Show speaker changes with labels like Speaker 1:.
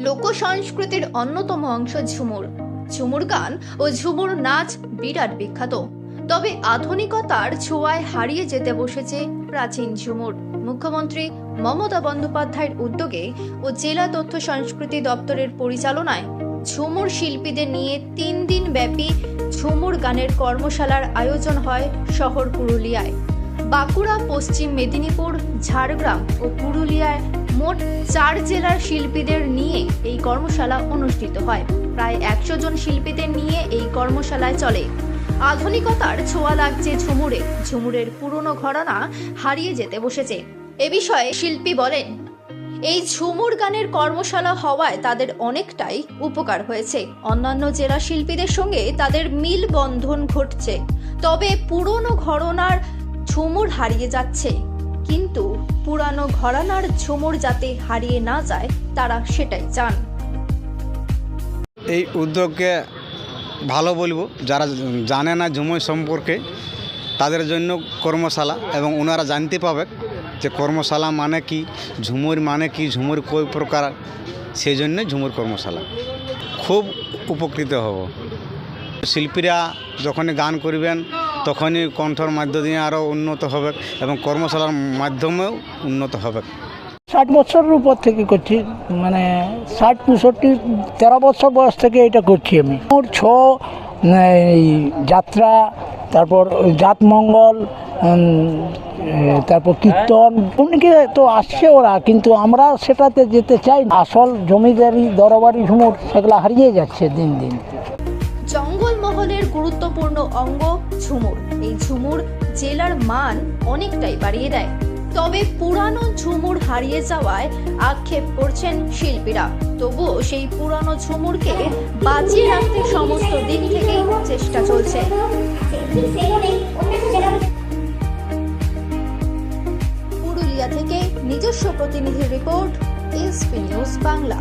Speaker 1: লোক সংস্কৃতির অন্যতম অংশ ঝুমুর। ঝুমুর গান ও ঝুমুর নাচ বিরাট বিখ্যাত, তবে আধুনিকতার ছোঁয়ায় হারিয়ে যেতে বসেছে প্রাচীন ঝুমুর। মুখ্যমন্ত্রী মমতা বন্দ্যোপাধ্যায়ের উদ্যোগে ও জেলা তথ্য সংস্কৃতি দপ্তরের পরিচালনায় ঝুমুর শিল্পীদের নিয়ে 3 দিন ব্যাপী ঝুমুর গানের কর্মশালার আয়োজন হয় শহর পুরুলিয়ায়। বাঁকুড়া, পশ্চিম মেদিনীপুর, ঝাড়গ্রাম ও পুরুলিয়ায় মোট 4 জেলার শিল্পীদের নিয়ে এই কর্মশালা অনুষ্ঠিত হয়। প্রায় 100 জন শিল্পীদের নিয়ে এই কর্মশালায় চলে। আধুনিকতার ছোঁয়া লাগছে ঝুমুরে, ঝুমুরের পুরনো ঘরানা হারিয়ে যেতে বসেছে। এ বিষয়ে শিল্পী বলেন, এই ঝুমুর গানের কর্মশালা হওয়ায় তাদের অনেকটাই উপকার হয়েছে। অন্যান্য জেলা শিল্পীদের সঙ্গে তাদের মিল বন্ধন ঘটছে, তবে পুরনো ঘরানার ঝুমুর হারিয়ে যাচ্ছে। কিন্তু পুরানো ঘরানার ঝুমুর যাতে হারিয়ে না যায়, তারা সেটাই চান।
Speaker 2: এই উদ্যোগকে ভালো বলবো, যারা জানে না ঝুমুর সম্পর্কে তাদের জন্য কর্মশালা, এবং ওনারা জানতে পাবে যে কর্মশালা মানে কি, ঝুমুর মানে কি, ঝুমুর কই প্রকার, সেই জন্য ঝুমুর কর্মশালা। খুব উপকৃত হব। শিল্পীরা যখনই গান করবেন তখনই কণ্ঠর মাধ্য দিয়ে আরও উন্নত হবে এবং কর্মশালার মাধ্যমেও উন্নত হবে।
Speaker 3: 60 বছরের উপর থেকে করছি, মানে 60-65 13 বছর বয়স থেকে এটা করছি আমি। ওর যাত্রা, তারপর জাতমঙ্গল, তারপর কীর্তন, অনেকে তো আসছে ওরা, কিন্তু আমরা সেটাতে যেতে চাই। আসল জমিদারি দরবারি ঝুমুর সেগুলো হারিয়ে যাচ্ছে দিন দিন।
Speaker 1: জঙ্গলমহলের গুরুত্বপূর্ণ অঙ্গ ঝুমুর। এই ঝুমুর জেলার মান অনেকটাই বাড়িয়ে দেয়, তবে পুরানো ঝুমুর হারিয়ে যাওয়ায় আক্ষেপ করছেন শিল্পীরা। তবুও সেই পুরানো ঝুমুরকে বাঁচিয়ে রাখতে সমস্ত দিক থেকেই চেষ্টা চলছে। পুরুলিয়া থেকে নিজস্ব প্রতিনিধি রিপোর্ট, এসপি নিউজ বাংলা।